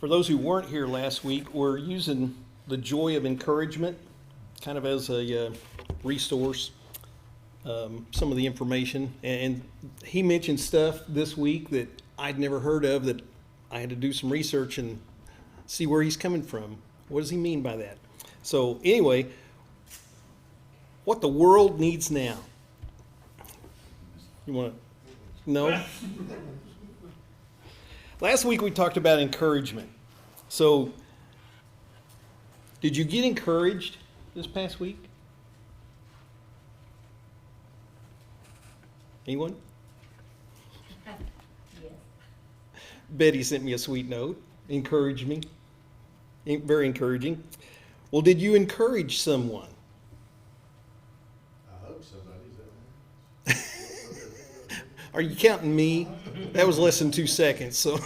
For those who weren't here last week, we're using the joy of encouragement kind of as a resource, some of the information. And he mentioned stuff this week that I'd never heard of that I had to do some research and see where he's coming from. What does he mean by that? So anyway, what the world needs now. You want to know? Last week we talked about encouragement. So, did you get encouraged this past week? Anyone? Yes. Betty sent me a sweet note, encouraged me. Very encouraging. Well, did you encourage someone? I hope somebody's at Are you counting me? That was less than 2 seconds, so.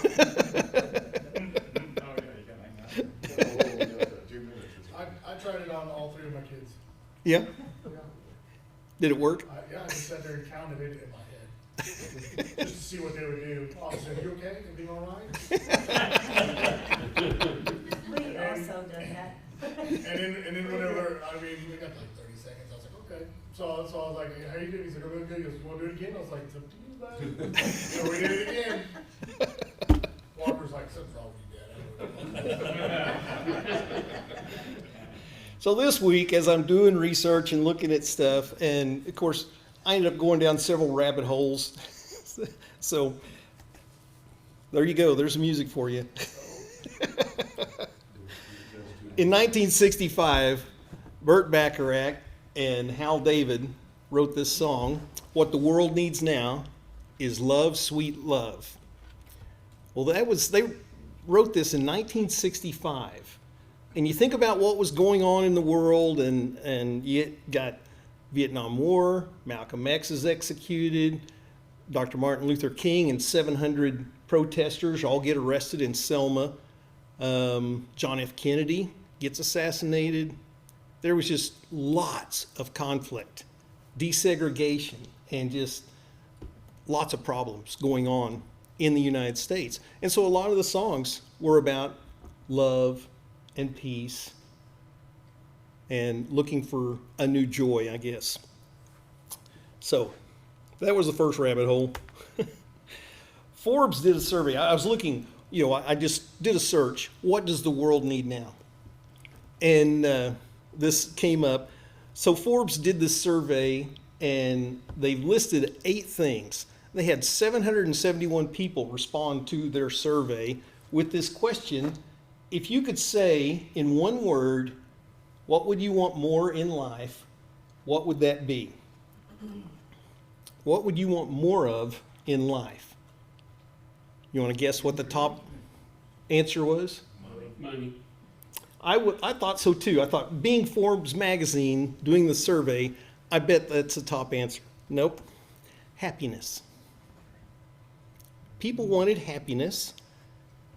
I tried it on all three of my kids. Yeah? Yeah. Did it work? I just sat there and counted it in my head. Just to see what they would do. Officer, are you okay? Everything all right? We also done that. And then whenever, we got like 30 seconds, I was like, okay. So I was like, how you doing? He's like, I'm doing good. He goes, you want to do it again? I was like, it's up to you, bud. So we did it again. Walker's like, something's wrong with you, Dad. So this week, as I'm doing research and looking at stuff, and of course, I ended up going down several rabbit holes. So there you go. There's music for you. In 1965, Burt Bacharach and Hal David wrote this song, "What the World Needs Now is Love, Sweet Love." Well, they wrote this in 1965. And you think about what was going on in the world, and you got Vietnam War, Malcolm X is executed, Dr. Martin Luther King and 700 protesters all get arrested in Selma. John F. Kennedy gets assassinated. There was just lots of conflict, desegregation, and just lots of problems going on in the United States. And so a lot of the songs were about love and peace and looking for a new joy, I guess. So that was the first rabbit hole. Forbes did a survey. I was looking, I just did a search. What does the world need now? And this came up. So Forbes did this survey, and they've listed 8 things. They had 771 people respond to their survey with this question: if you could say in one word, what would you want more in life, what would that be? What would you want more of in life? You want to guess what the top answer was? Money. I thought so too. I thought, being Forbes magazine doing the survey, I bet that's the top answer. Nope. Happiness. People wanted happiness,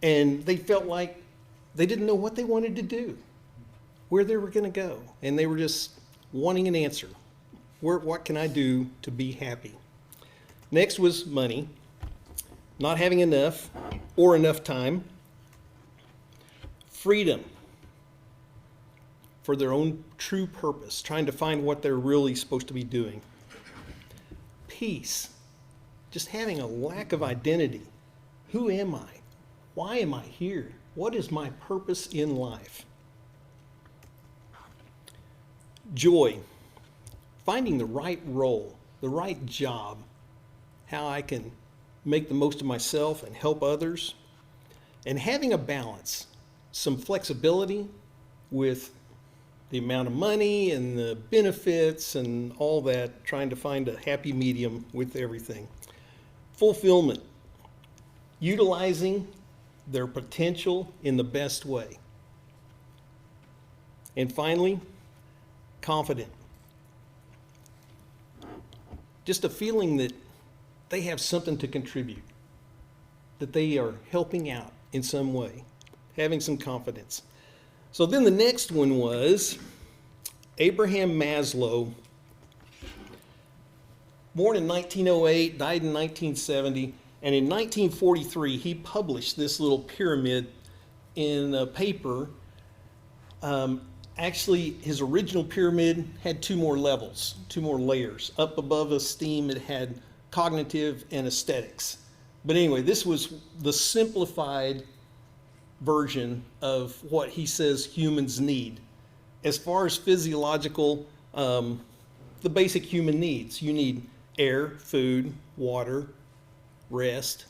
and they felt like they didn't know what they wanted to do, where they were going to go, and they were just wanting an answer. What can I do to be happy? Next was money, not having enough or enough time. Freedom, for their own true purpose, trying to find what they're really supposed to be doing. Peace, just having a lack of identity. Who am I? Why am I here? What is my purpose in life? Joy, finding the right role, the right job, how I can make the most of myself and help others, and having a balance, some flexibility with the amount of money and the benefits and all that, trying to find a happy medium with everything. Fulfillment, utilizing their potential in the best way. And finally, confident. Just a feeling that they have something to contribute, that they are helping out in some way, having some confidence. So then the next one was Abraham Maslow, born in 1908, died in 1970, and in 1943 he published this little pyramid in a paper, actually his original pyramid had two more levels, two more layers. Up above esteem, it had cognitive and aesthetics. But anyway, this was the simplified version of what he says humans need. As far as physiological, the basic human needs, you need air, food, water, rest.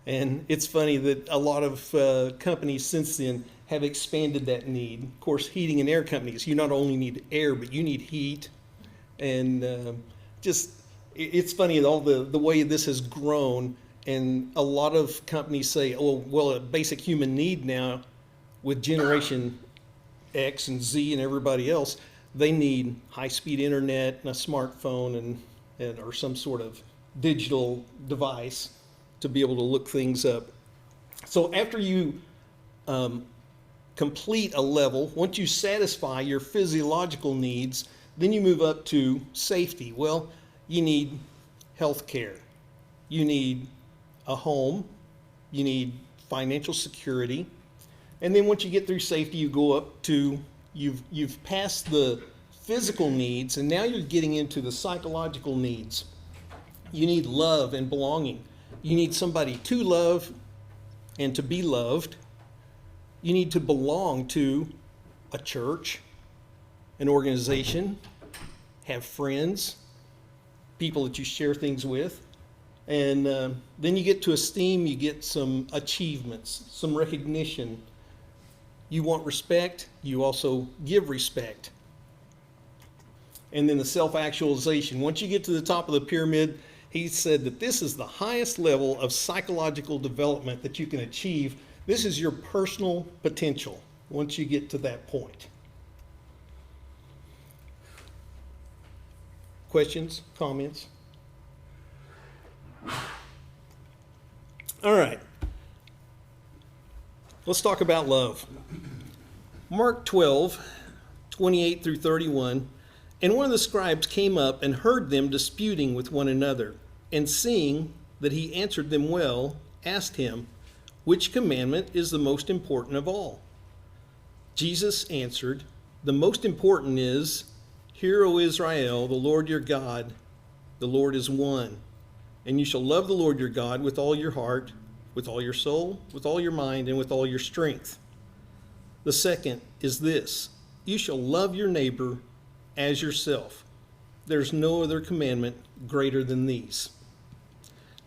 And it's funny that a lot of companies since then have expanded that need. Of course, heating and air companies, you not only need air, but you need heat. And it's funny all the way this has grown. And a lot of companies say, oh, well, a basic human need now with Generation X and Z and everybody else, they need high-speed internet and a smartphone and or some sort of digital device to be able to look things up. So after you complete a level, once you satisfy your physiological needs, then you move up to safety. Well, you need health care. You need a home. You need financial security. And then once you get through safety, you go up to, you've passed the physical needs, and now you're getting into the psychological needs. You need love and belonging. You need somebody to love and to be loved. You need to belong to a church, an organization, have friends, people that you share things with. And then you get to esteem, you get some achievements, some recognition. You want respect, you also give respect. And then the self-actualization. Once you get to the top of the pyramid, he said that this is the highest level of psychological development that you can achieve. This is your personal potential once you get to that point. Questions, comments? All right. Let's talk about love. Mark 12, 28 through 31. And one of the scribes came up and heard them disputing with one another, and seeing that he answered them well, asked him, which commandment is the most important of all? Jesus answered, the most important is, Hear, O Israel, the Lord your God, the Lord is one. And you shall love the Lord your God with all your heart, with all your soul, with all your mind, and with all your strength. The second is this, you shall love your neighbor as yourself. There's no other commandment greater than these.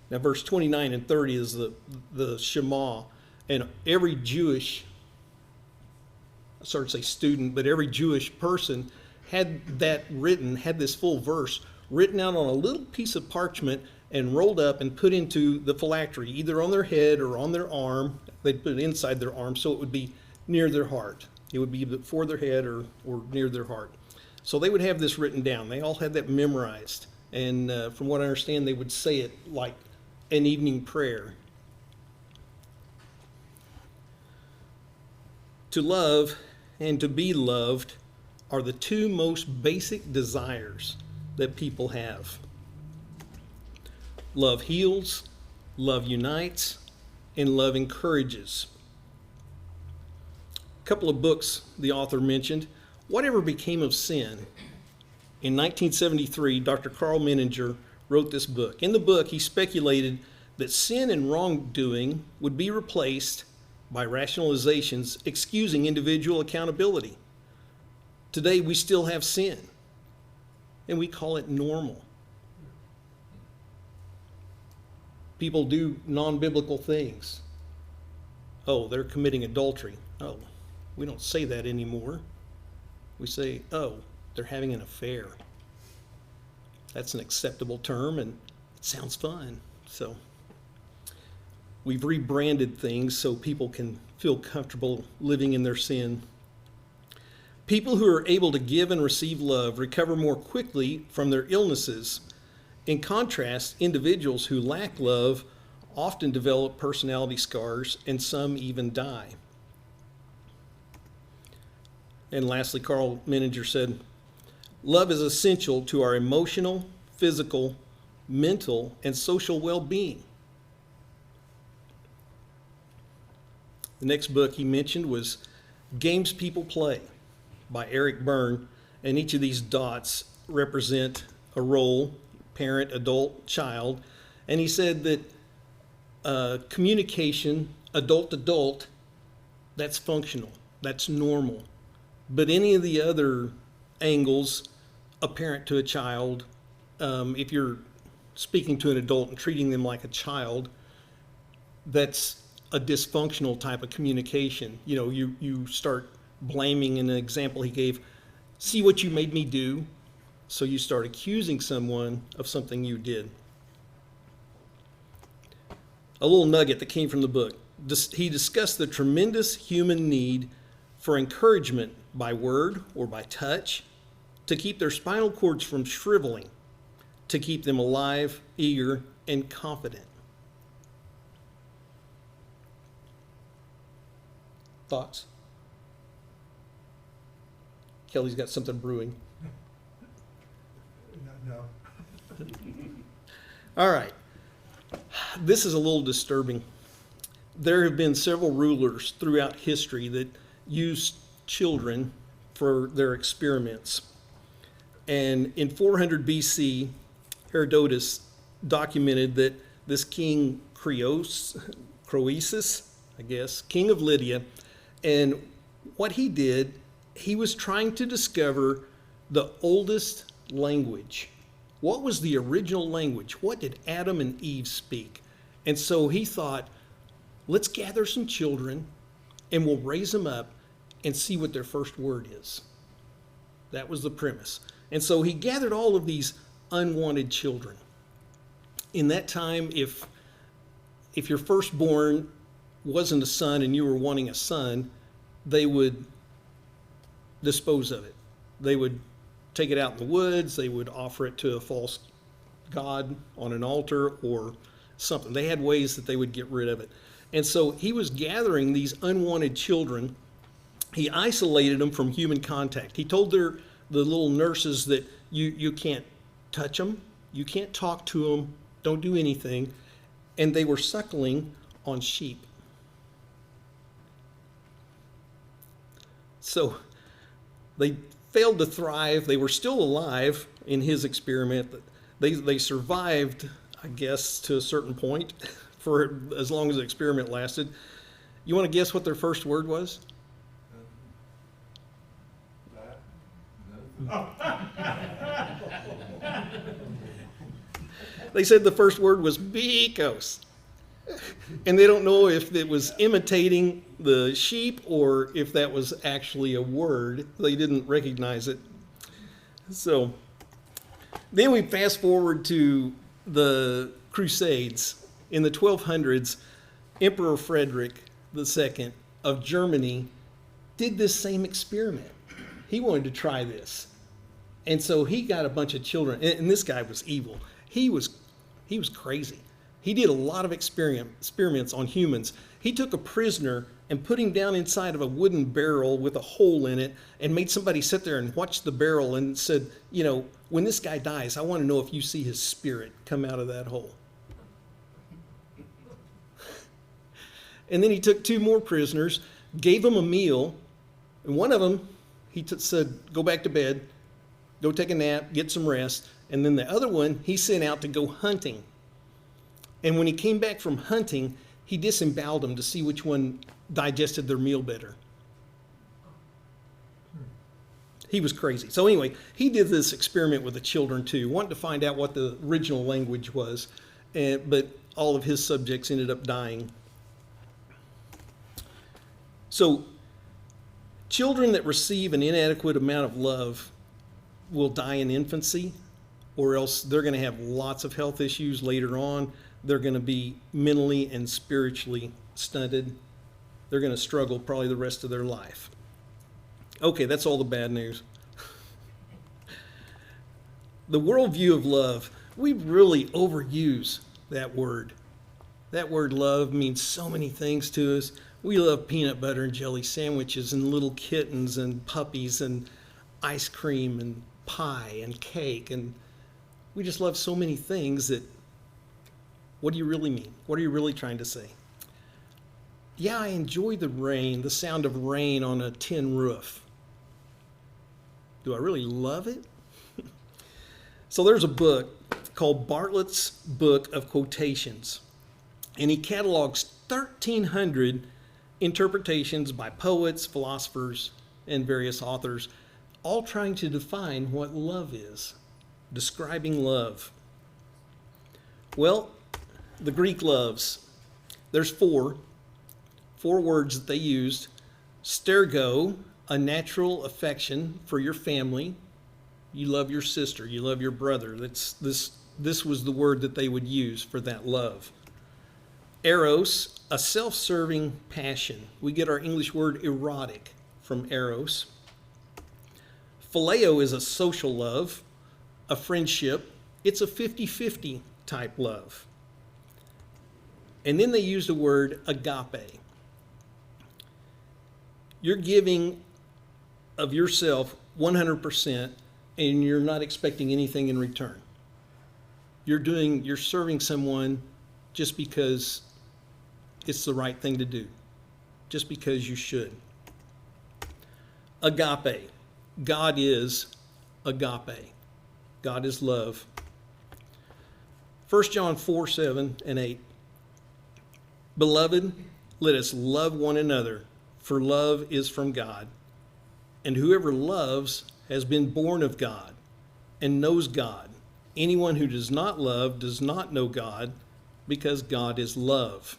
Now verse 29 and 30 is the Shema. And every Jewish, I started to say student, but every Jewish person had that written, had this full verse written out on a little piece of parchment and rolled up and put into the phylactery, either on their head or on their arm. They'd put it inside their arm so it would be near their heart. It would be before their head or near their heart. So they would have this written down. They all had that memorized. And from what I understand, they would say it like an evening prayer. To love and to be loved are the two most basic desires that people have. Love heals, love unites, and love encourages. A couple of books the author mentioned. Whatever Became of Sin? In 1973, Dr. Carl Menninger wrote this book. In the book, he speculated that sin and wrongdoing would be replaced by rationalizations excusing individual accountability. Today, we still have sin, and we call it normal. People do non-biblical things. Oh, they're committing adultery. Oh, we don't say that anymore. We say, oh, they're having an affair. That's an acceptable term, and it sounds fun. So we've rebranded things so people can feel comfortable living in their sin. People who are able to give and receive love recover more quickly from their illnesses. In contrast, individuals who lack love often develop personality scars, and some even die. And lastly, Carl Menninger said, love is essential to our emotional, physical, mental, and social well-being. The next book he mentioned was Games People Play by Eric Byrne, and each of these dots represent a role, parent, adult, child, and he said that communication, adult-adult, that's functional, that's normal. But any of the other angles, a parent to a child, if you're speaking to an adult and treating them like a child, that's a dysfunctional type of communication. You know, you start blaming. In an example he gave, see what you made me do. So you start accusing someone of something you did. A little nugget that came from the book. He discussed the tremendous human need for encouragement by word or by touch to keep their spinal cords from shriveling, to keep them alive, eager, and confident. Thoughts? Kelly's got something brewing. No. All right. This is a little disturbing. There have been several rulers throughout history that used children for their experiments. And in 400 BC, Herodotus documented that this king Croesus, I guess, king of Lydia, and what he did, he was trying to discover the oldest language. What was the original language? What did Adam and Eve speak? And so he thought, let's gather some children and we'll raise them up and see what their first word is. That was the premise. And so he gathered all of these unwanted children. In that time, if your firstborn wasn't a son and you were wanting a son, they would dispose of it. They would take it out in the woods, they would offer it to a false god on an altar or something. They had ways that they would get rid of it. And so he was gathering these unwanted children. He isolated them from human contact. He told the little nurses that you can't touch them, you can't talk to them, don't do anything. And they were suckling on sheep. So they failed to thrive. They were still alive in his experiment. They survived, I guess, to a certain point for as long as the experiment lasted. You want to guess what their first word was? They said the first word was "bikos." And they don't know if it was imitating the sheep or if that was actually a word. They didn't recognize it. So then we fast forward to the Crusades. In the 1200s, Emperor Frederick II of Germany did this same experiment. He wanted to try this. And so he got a bunch of children, and this guy was evil. He was crazy. He did a lot of experiments on humans. He took a prisoner and put him down inside of a wooden barrel with a hole in it and made somebody sit there and watch the barrel and said, you know, when this guy dies, I want to know if you see his spirit come out of that hole. And then he took two more prisoners, gave them a meal, and one of them, he said, go back to bed, go take a nap, get some rest. And then the other one, he sent out to go hunting. And when he came back from hunting, he disemboweled them to see which one digested their meal better. He was crazy. So anyway, he did this experiment with the children too, wanting to find out what the original language was. But all of his subjects ended up dying. So children that receive an inadequate amount of love will die in infancy, or else they're going to have lots of health issues later on. They're going to be mentally and spiritually stunted. They're going to struggle probably the rest of their life. Okay, that's all the bad news. The worldview of love, we really overuse that word. That word love means so many things to us. We love peanut butter and jelly sandwiches and little kittens and puppies and ice cream and pie and cake. And we just love so many things that, what do you really mean? What are you really trying to say? Yeah, I enjoy the rain, the sound of rain on a tin roof. Do I really love it? So there's a book called Bartlett's Book of Quotations, and he catalogs 1,300 interpretations by poets, philosophers, and various authors, all trying to define what love is, describing love. Well, the Greek loves, there's four words that they used. Stergo, a natural affection for your family. You love your sister, you love your brother. This was the word that they would use for that love. Eros, a self-serving passion. We get our English word erotic from eros. Phileo is a social love, a friendship. It's a 50-50 type love. And then they use the word agape. You're giving of yourself 100%, and you're not expecting anything in return. You're serving someone just because it's the right thing to do, just because you should. Agape. God is agape. God is love. 1 John 4:7-8. Beloved, let us love one another, for love is from God. And whoever loves has been born of God and knows God. Anyone who does not love does not know God, because God is love.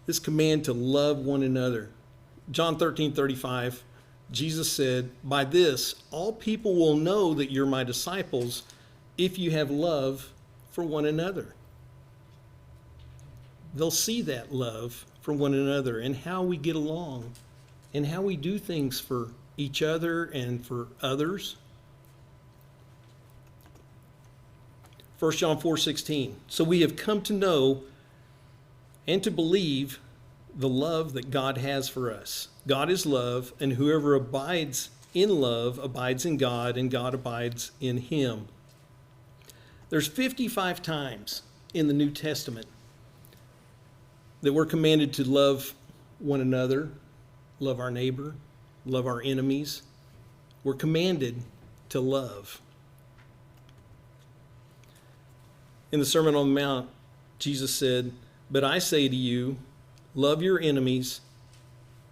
This command to love one another. John 13:35, Jesus said, by this, all people will know that you're my disciples if you have love for one another. They'll see that love for one another and how we get along and how we do things for each other and for others. 1 John 4:16. So we have come to know and to believe the love that God has for us. God is love, and whoever abides in love abides in God, and God abides in him. There's 55 times in the New Testament that we're commanded to love one another, love our neighbor, love our enemies. We're commanded to love. In the Sermon on the Mount, Jesus said, but I say to you, love your enemies,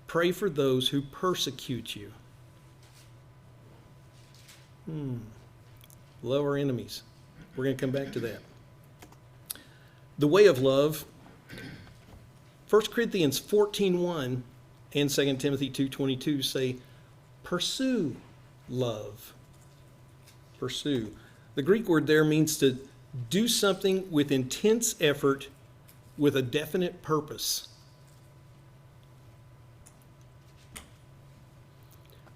pray for those who persecute you. Love our enemies. We're going to come back to that. The way of love, 1 Corinthians 14:1 and 2 Timothy 2:22 say, pursue love. Pursue. The Greek word there means to do something with intense effort with a definite purpose.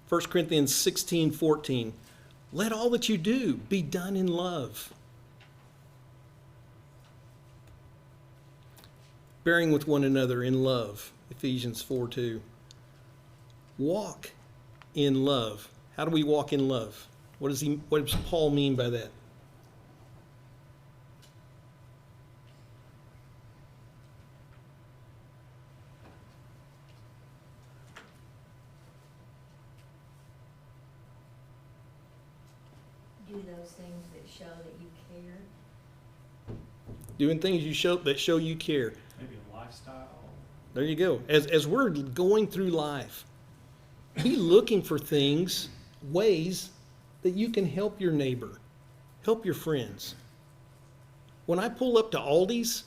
1 Corinthians 16:14, let all that you do be done in love. Bearing with one another in love, Ephesians 4:2. Walk in love. How do we walk in love? What does Paul mean by that? Do those things that show that you care. Doing things that show you care. Maybe a lifestyle. There you go. As we're going through life, be looking for things, ways that you can help your neighbor, help your friends. When I pull up to Aldi's,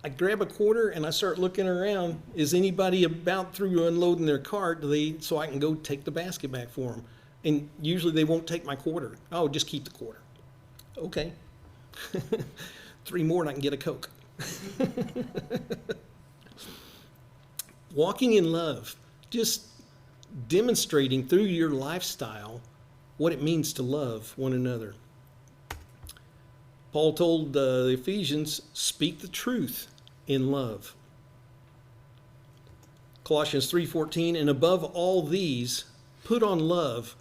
I grab a quarter and I start looking around. Is anybody about through unloading their cart so I can go take the basket back for them? And usually they won't take my quarter. Oh, just keep the quarter. Okay. 3 more and I can get a Coke. Walking in love, just demonstrating through your lifestyle what it means to love one another. Paul told the Ephesians, speak the truth in love. Colossians 3:14, and above all these, put on love,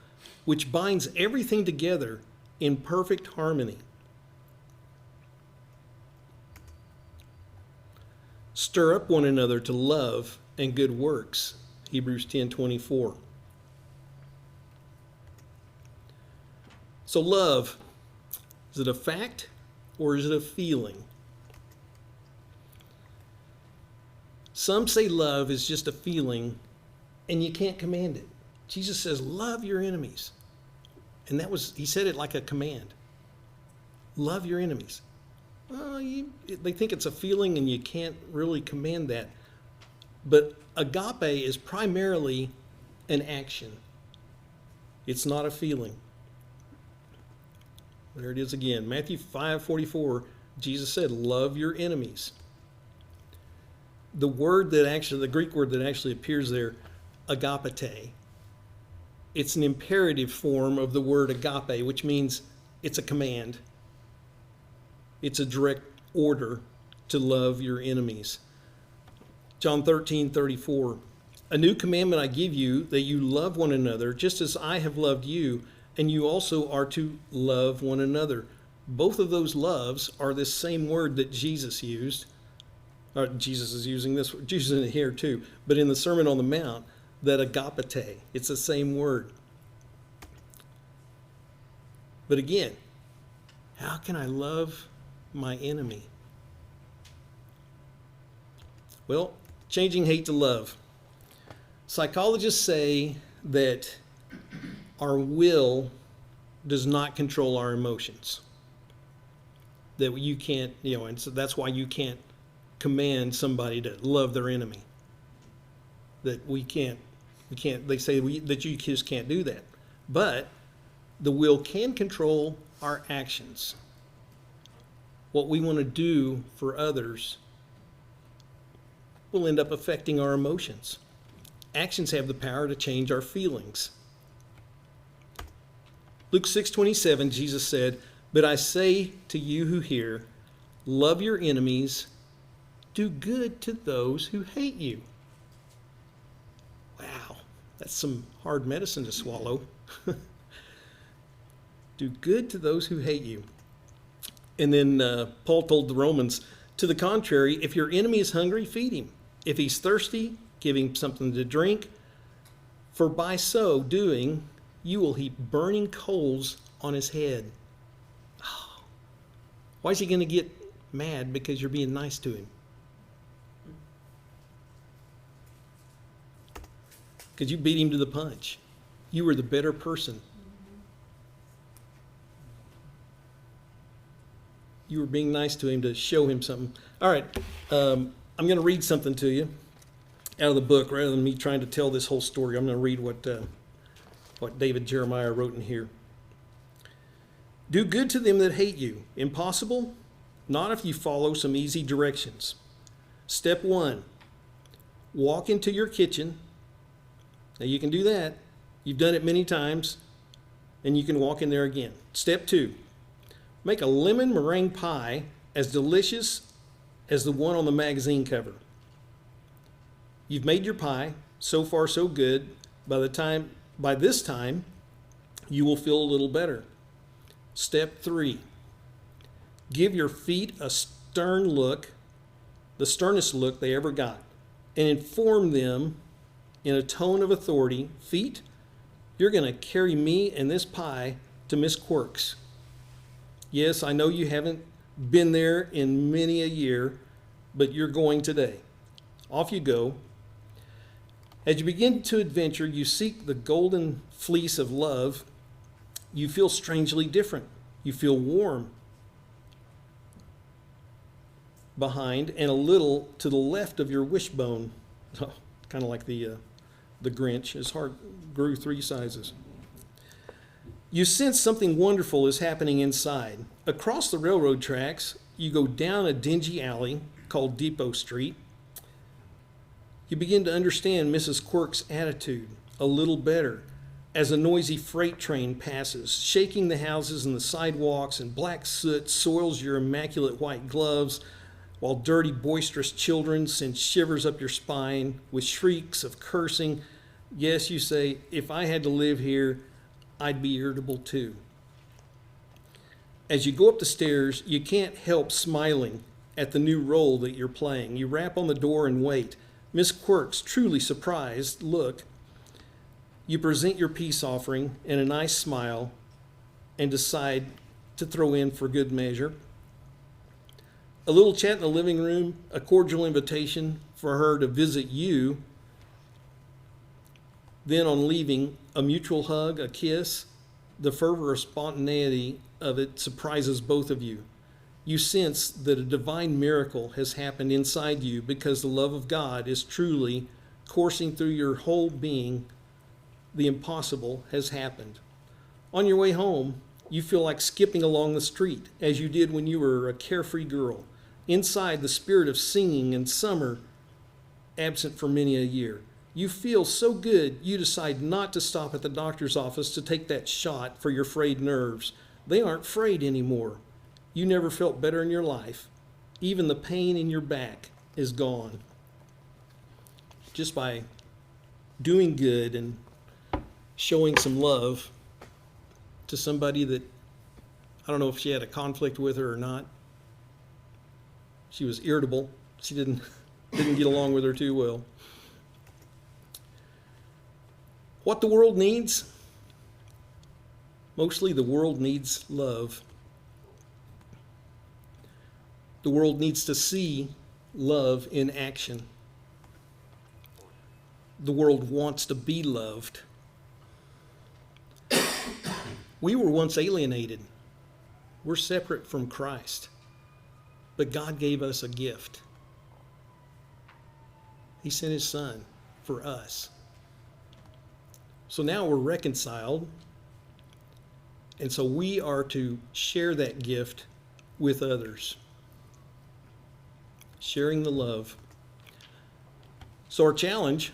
which binds everything together in perfect harmony. Stir up one another to love and good works. Hebrews 10:24. So love, is it a fact or is it a feeling? Some say love is just a feeling and you can't command it. Jesus says, love your enemies. And he said it like a command. Love your enemies. Well, they think it's a feeling and you can't really command that. But agape is primarily an action. It's not a feeling. There it is again. Matthew 5:44, Jesus said, love your enemies. The Greek word that actually appears there, agapete, it's an imperative form of the word agape, which means it's a command. It's a direct order to love your enemies. John 13:34, a new commandment I give you, that you love one another, just as I have loved you, and you also are to love one another. Both of those loves are this same word that Jesus used. Jesus is using this, Jesus is in it here too, but in the Sermon on the Mount, that agapete, it's the same word. But again, how can I love my enemy? Well, changing hate to love. Psychologists say that our will does not control our emotions. That you can't, and so that's why you can't command somebody to love their enemy. That we can't, they say that you just can't do that. But the will can control our actions. What we want to do for others will end up affecting our emotions. Actions have the power to change our feelings. Luke 6:27, Jesus said, but I say to you who hear, love your enemies, do good to those who hate you. Wow, that's some hard medicine to swallow. Do good to those who hate you. And then Paul told the Romans, to the contrary, if your enemy is hungry, feed him. If he's thirsty, give him something to drink. For by so doing, you will heap burning coals on his head. Oh, why is he going to get mad because you're being nice to him? Because you beat him to the punch. You were the better person. You were being nice to him to show him something. All right, I'm going to read something to you out of the book rather than me trying to tell this whole story. I'm going to read what David Jeremiah wrote in here. Do good to them that hate you. Impossible? Not if you follow some easy directions. Step 1, walk into your kitchen. Now you can do that. You've done it many times, and you can walk in there again. Step 2, make a lemon meringue pie as delicious as the one on the magazine cover. You've made your pie. So far, so good. By this time, you will feel a little better. Step 3, give your feet a stern look, the sternest look they ever got, and inform them in a tone of authority, feet, you're going to carry me and this pie to Miss Quirk's. Yes, I know you haven't been there in many a year, but you're going today. Off you go. As you begin to adventure, you seek the golden fleece of love. You feel strangely different. You feel warm behind and a little to the left of your wishbone. Oh, kind of like the Grinch. His heart grew 3 sizes. You sense something wonderful is happening inside. Across the railroad tracks, you go down a dingy alley called Depot Street. You begin to understand Mrs. Quirk's attitude a little better as a noisy freight train passes, shaking the houses and the sidewalks, and black soot soils your immaculate white gloves, while dirty, boisterous children send shivers up your spine with shrieks of cursing. Yes, you say, if I had to live here, I'd be irritable too. As you go up the stairs, you can't help smiling at the new role that you're playing. You rap on the door and wait. Miss Quirk's truly surprised look. You present your peace offering and a nice smile and decide to throw in for good measure. A little chat in the living room, a cordial invitation for her to visit you. Then on leaving, a mutual hug, a kiss. The fervor or spontaneity of it surprises both of you. You sense that a divine miracle has happened inside you because the love of God is truly coursing through your whole being. The impossible has happened. On your way home, you feel like skipping along the street as you did when you were a carefree girl. Inside, the spirit of singing and summer, absent for many a year. You feel so good, you decide not to stop at the doctor's office to take that shot for your frayed nerves. They aren't frayed anymore. You never felt better in your life. Even the pain in your back is gone. Just by doing good and showing some love to somebody that, I don't know if she had a conflict with her or not. She was irritable. She didn't get along with her too well. What the world needs? Mostly the world needs love. The world needs to see love in action. The world wants to be loved. We were once alienated. We're separate from Christ. But God gave us a gift. He sent his son for us. So now we're reconciled. And so we are to share that gift with others. Sharing the love. So our challenge,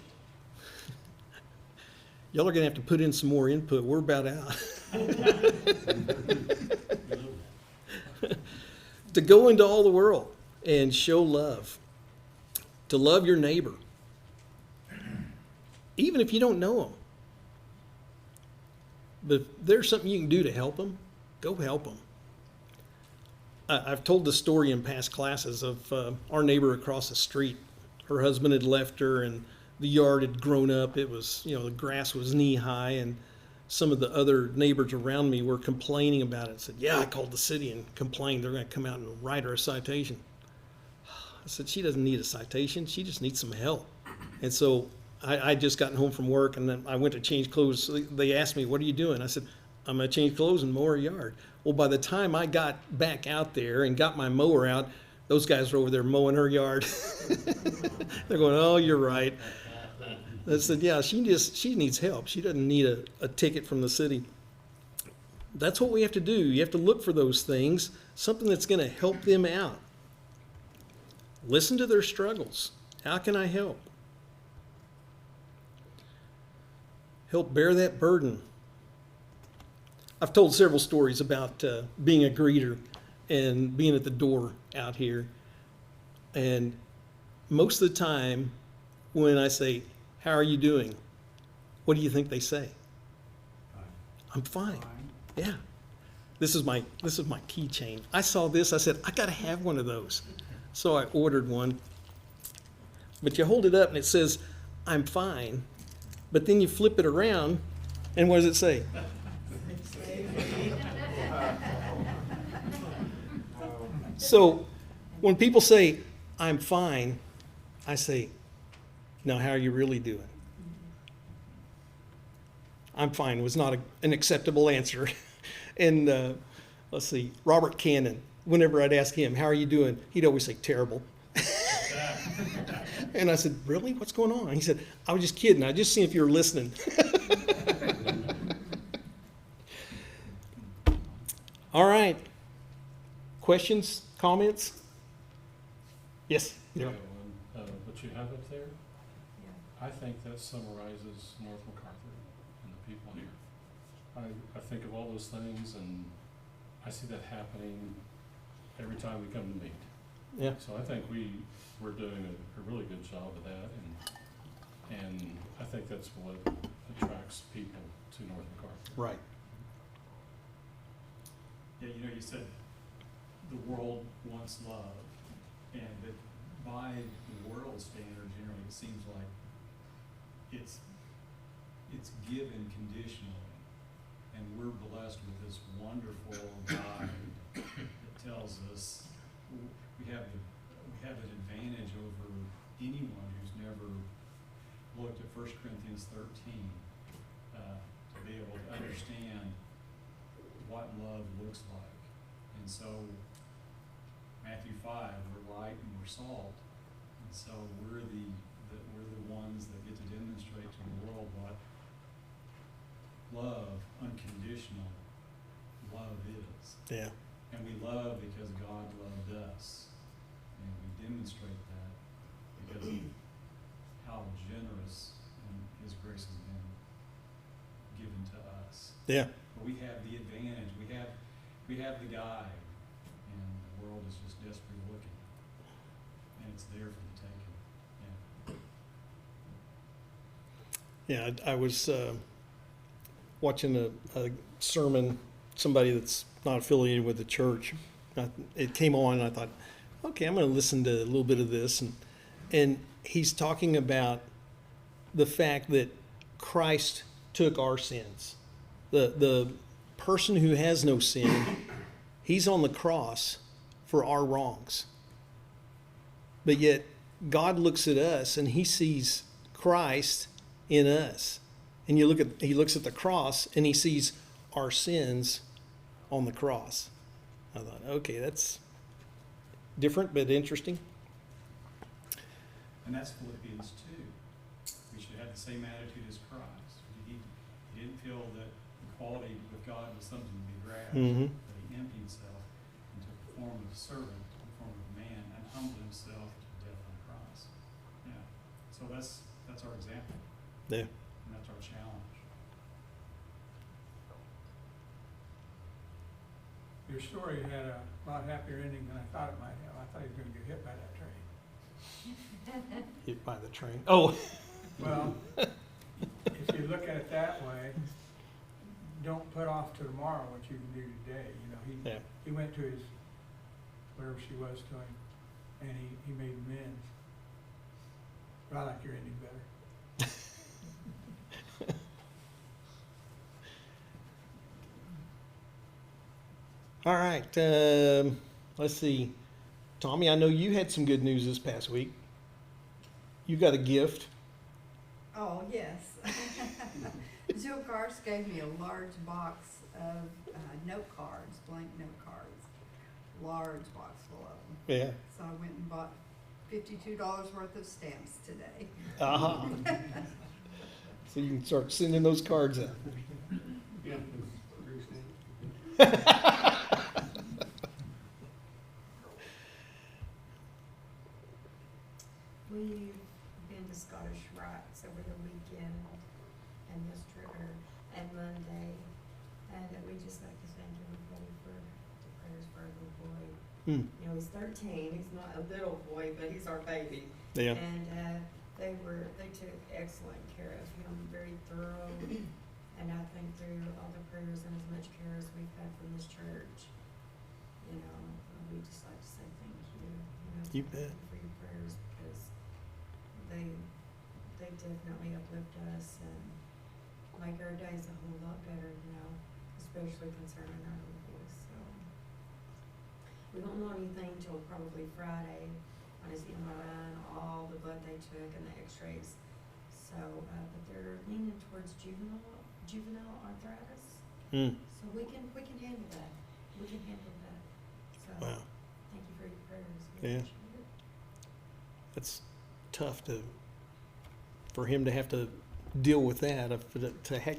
y'all are going to have to put in some more input. We're about out. To go into all the world and show love. To love your neighbor. Even if you don't know them. But if there's something you can do to help them, go help them. I've told the story in past classes of our neighbor across the street. Her husband had left her and the yard had grown up. It was, the grass was knee high, and some of the other neighbors around me were complaining about it. Said, yeah, I called the city and complained they're going to come out and write her a citation. I said, she doesn't need a citation. She just needs some help. And so I just gotten home from work, and then I went to change clothes. So they asked me, what are you doing? I said, I'm going to change clothes and mow her yard. Well, by the time I got back out there and got my mower out, those guys were over there mowing her yard. They're going, oh, you're right. I said, yeah, she needs help. She doesn't need a ticket from the city. That's what we have to do. You have to look for those things, something that's going to help them out. Listen to their struggles. How can I help? Help bear that burden. I've told several stories about being a greeter and being at the door out here. And most of the time when I say, how are you doing? What do you think they say? I'm fine. Yeah. This is my keychain. I saw this. I said, I got to have one of those. So I ordered one. But you hold it up and it says, I'm fine. But then you flip it around, and what does it say? So when people say, I'm fine, I say, now how are you really doing? I'm fine was not an acceptable answer. And let's see, Robert Cannon, whenever I'd ask him, how are you doing? He'd always say, terrible. And I said, really? What's going on? He said, I was just kidding. I just seen if you were listening. All right. Questions, comments? Yes. Yeah, what you have up there, I think that summarizes North MacArthur and the people here. I think of all those things, and I see that happening every time we come to meet. Yeah. So I think we're doing a really good job of that, and I think that's what attracts people to North MacArthur. Right. Yeah, you said the world wants love, And but by the world standard, generally, it seems like it's given conditionally, and we're blessed with this wonderful guide that tells us we have an advantage over anyone who's never looked at 1 Corinthians 13 to be able to understand what love looks like. And so Matthew 5, we're light and we're salt, and so we're the ones that get to demonstrate to the world what love, unconditional love is. Yeah. And we love because God loved us. And we demonstrate that because of how generous and His grace has been given to us. Yeah. But we have the advantage. We have the guide, and the world is just desperately looking. And it's there for the taking. Yeah. Yeah, I was watching a sermon, somebody that's not affiliated with the church. It came on, and I thought, okay, I'm going to listen to a little bit of this. And he's talking about the fact that Christ took our sins. The person who has no sin, he's on the cross for our wrongs. But yet, God looks at us, and He sees Christ in us. And He looks at the cross, and He sees our sins on the cross. I thought, okay, that's different but interesting. And that's Philippians 2. We should have the same attitude as Christ. He didn't feel that equality with God was something to be grasped, Mm-hmm. but He emptied Himself and took the form of a servant, the form of a man, and humbled Himself to death on the cross. Yeah. So that's our example, Yeah. and that's our challenge. Your story had a lot happier ending than I thought it might have. I thought he was gonna get hit by that train. Hit by the train. Oh, Well, if you look at it that way, don't put off to tomorrow what you can do today. You know, yeah. he went to his, wherever she was to him, and he made amends. But I like your ending better. All right. Let's see. Tommy, I know you had some good news this past week. You got a gift. Oh, yes. Jill Karst gave me a large box of note cards, blank note cards. Large box full of them. Yeah. So I went and bought $52 worth of stamps today. Uh-huh. So you can start sending those cards out. We've been to Scottish Rites over the weekend and and Monday, and we just like to thank everybody for the prayers for our little boy. Hmm. You know, he's 13, he's not a little boy, but he's our baby. Yeah. And they took excellent care of him, very thorough, and I think through all the prayers and as much care as we've had from this church, you know, we just like to say thank you. You Thank bet. you for your prayers, because they definitely uplift us and make our days a whole lot better, you know, especially concerning our little boys. So we won't know anything till probably Friday on his MRI and all the blood they took and the X-rays. So, but they're leaning towards juvenile arthritis. Hmm. So we can handle that. We can handle that. So Wow. thank you for your prayers. We Yeah. appreciate it. That's tough for him to have to deal with that,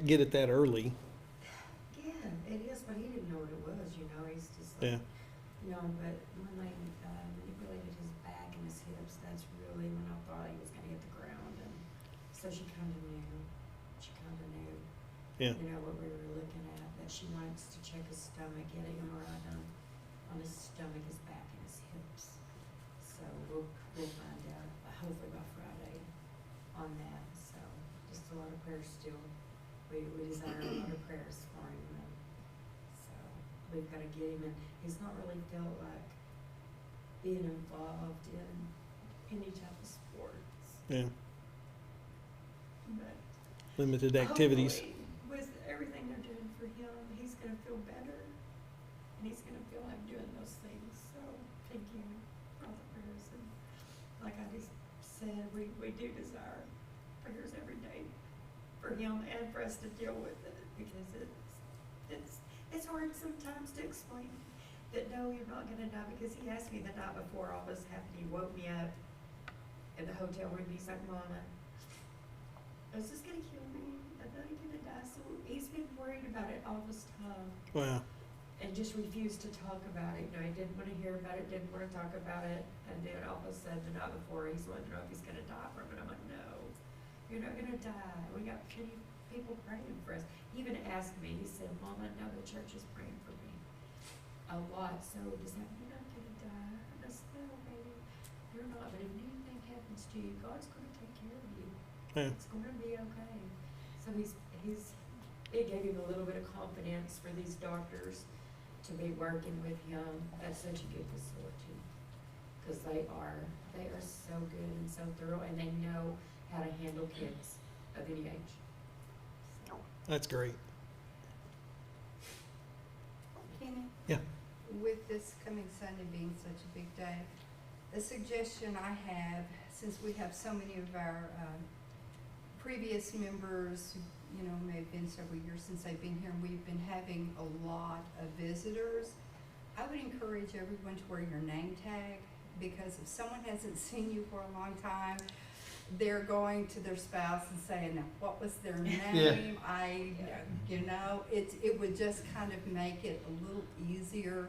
get it that early. Yeah, it is, but he didn't know what it was, you know, he's just like, Yeah. you know, but when they manipulated his back and his hips, that's really when I thought he was gonna hit the ground, and so she kinda knew, Yeah. you know, what we were looking at, that she wants to check his stomach, get an MRI done on his stomach, his back, and his hips. So we'll find out, hopefully by Friday on that, so just a lot of prayers still. We desire a lot of prayers for him, and so we've gotta get him, and he's not really felt like being involved in any type of sports. Yeah, But limited activities. hopefully, with everything they're doing for him, he's gonna feel better, and he's gonna feel like doing those things, so thank you for all the prayers, and like I just said, we do desire prayers every day for him and for us to deal with it, because it's hard sometimes to explain that no, you're not gonna die, because he asked me the night before all this happened, he woke me up in the hotel room, he's like, Mama, is this gonna kill me? I'm not gonna die. So he's been worried about it all this time Wow. and just refused to talk about it. You know, he didn't want to hear about it, didn't want to talk about it. And then all of a sudden, the night before, he's wanting to know if he's gonna die from it. I'm like, no, you're not gonna die. We got plenty of people praying for us. He even asked me, he said, Mom, I know the church is praying for me a lot. So does that mean I'm gonna die? And I said, no, baby, you're not. But if anything happens to you, God's gonna take care of you. Yeah. It's gonna be okay. So it gave him a little bit of confidence for these doctors to be working with him at such a good facility. Cause they are so good and so thorough, and they know how to handle kids of any age. So, That's great. Kenny? Yeah. With this coming Sunday being such a big day, the suggestion I have, since we have so many of our previous members, who, may have been several years since they've been here, and we've been having a lot of visitors, I would encourage everyone to wear your name tag, because if someone hasn't seen you for a long time, they're going to their spouse and saying, "Now, what was their name?" It would just kind of make it a little easier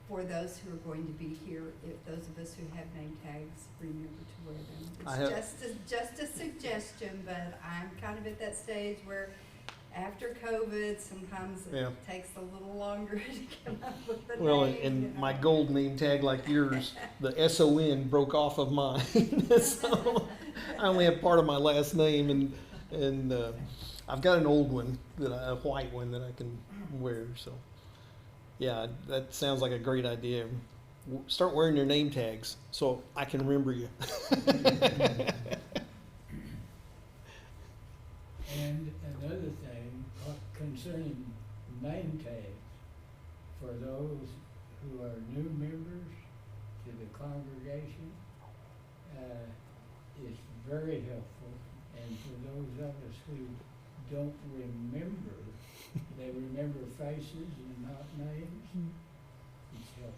for those who are going to be here, if those of us who have name tags remember to wear them. It's just a suggestion, but I'm kind of at that stage where after COVID, sometimes it takes a little longer to come up with the Well, name. and my gold name tag like yours, the SON broke off of mine. So I only have part of my last name, and I've got an old one, a white one that I can wear. So yeah, that sounds like a great idea. Start wearing your name tags so I can remember you. And another thing concerning name tags, for those who are new members to the congregation, it's very helpful. And for those of us who don't remember, they remember faces and not names, it's helpful.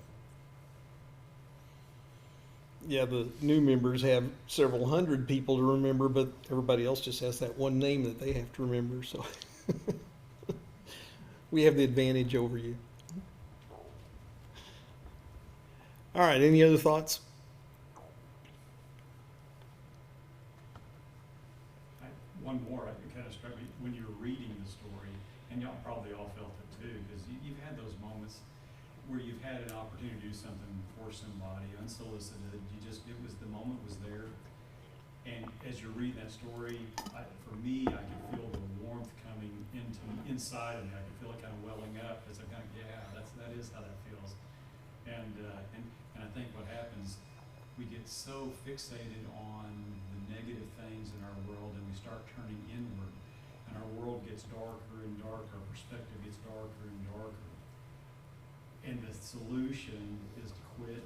Yeah, the new members have several hundred people to remember, but everybody else just has that one name that they have to remember. So we have the advantage over you. All right, any other thoughts? One more, it kind of struck me, when you were reading the story, and y'all probably all felt it too, because you've had those moments where you've had an opportunity to do something for somebody unsolicited, the moment was there, and as you're reading that story, for me, I can feel the warmth coming inside of me. I can feel it kind of welling up, as I'm kind of, that is how that feels. And I think what happens, we get so fixated on the negative things in our world, and we start turning inward, and our world gets darker and darker, our perspective gets darker and darker. And the solution is to quit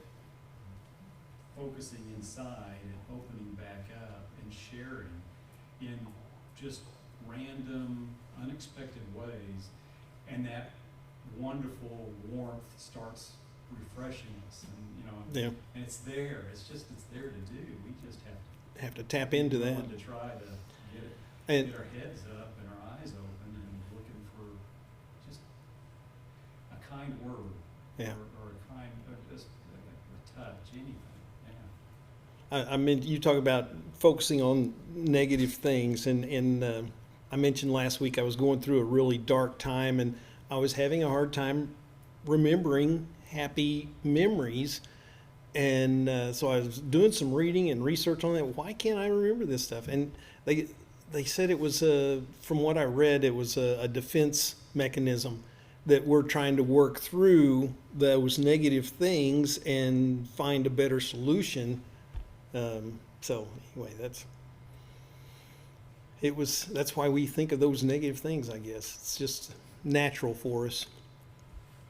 focusing inside and opening back up and sharing in just random, unexpected ways, and that wonderful warmth starts refreshing us, and and it's there. It's there to do. We just Have to tap into that. to try to And get our heads up and our eyes open and looking for just a kind word, Yeah. or a kind, or just a touch, anything. Yeah. I mean, you talk about focusing on negative things, and I mentioned last week I was going through a really dark time, and I was having a hard time remembering happy memories, and so I was doing some reading and research on that. Why can't I remember this stuff? And they said it was from what I read, it was a defense mechanism that we're trying to work through those negative things and find a better solution. So anyway, that's why we think of those negative things, I guess. It's just natural for us.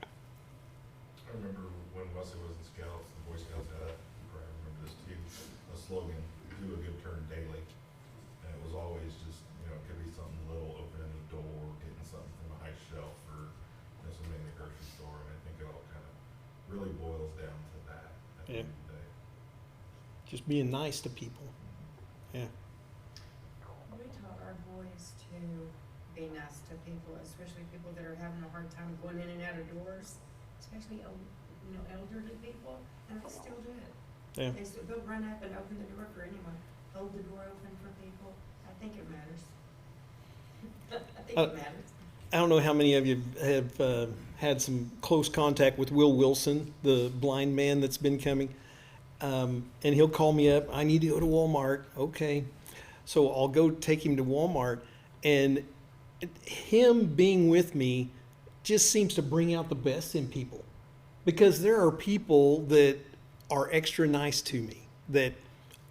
I remember when Wesley was in Scouts, the Boy Scouts had, you probably remember this too, a slogan, do a good turn daily. And it was always just, it could be something little, opening the door, getting something from a high shelf, or, something in the grocery store. And I think it all kind of really boils down to that at the end of the day. Just being nice to people. Yeah. We taught our boys to be nice to people, especially people that are having a hard time going in and out of doors, especially elderly people, and they still do it. Yeah. They'll run up and open the door for anyone, hold the door open for people. I think it matters. I think it matters. I don't know how many of you have had some close contact with Will Wilson, the blind man that's been coming. And he'll call me up. I need to go to Walmart. Okay. So I'll go take him to Walmart. And him being with me just seems to bring out the best in people. Because there are people that are extra nice to me, that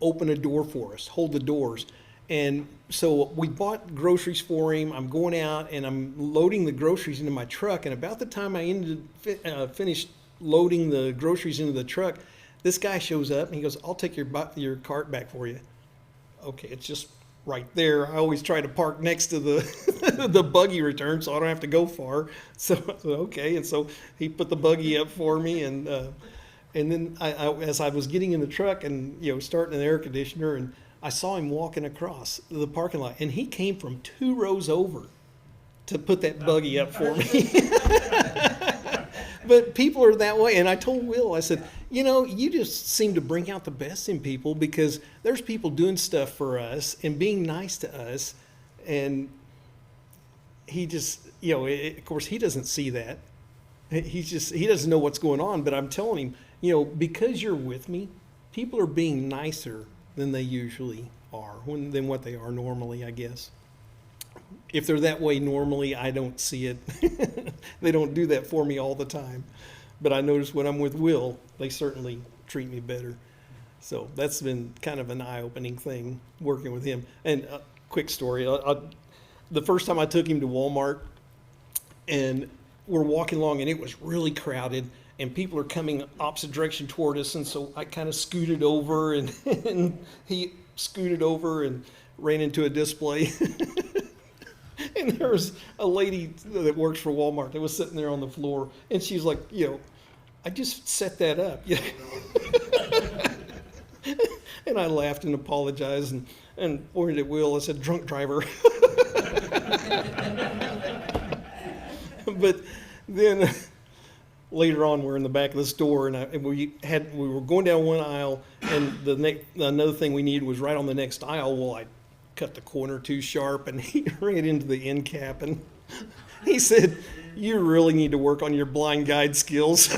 open a door for us, hold the doors. And so we bought groceries for him. I'm going out and I'm loading the groceries into my truck. And about the time I finished loading the groceries into the truck, this guy shows up and he goes, "I'll take your cart back for you." Okay, it's just right there. I always try to park next to the the buggy return so I don't have to go far. So okay, and so he put the buggy up for me, and then I as I was getting in the truck and starting an air conditioner, and I saw him walking across the parking lot, and he came from 2 rows over to put that buggy up for me. But people are that way. And I told Will, I said, you just seem to bring out the best in people, because there's people doing stuff for us and being nice to us. And he just, of course, he doesn't see that. He doesn't know what's going on. But I'm telling him, because you're with me, people are being nicer than they usually are, than what they are normally, I guess. If they're that way normally, I don't see it. They don't do that for me all the time. But I notice when I'm with Will, they certainly treat me better. So that's been kind of an eye-opening thing, working with him. And a quick story. The first time I took him to Walmart, and we're walking along, and it was really crowded, and people are coming opposite direction toward us. And so I kind of scooted over, and he scooted over and ran into a display. And there was a lady that works for Walmart that was sitting there on the floor, and she's like, I just set that up. And I laughed and apologized and pointed at Will. I said, "Drunk driver." But then later on, we're in the back of the store, and we were going down one aisle, and another thing we needed was right on the next aisle. Well, I cut the corner too sharp, and he ran into the end cap, and he said, "You really need to work on your blind guide skills."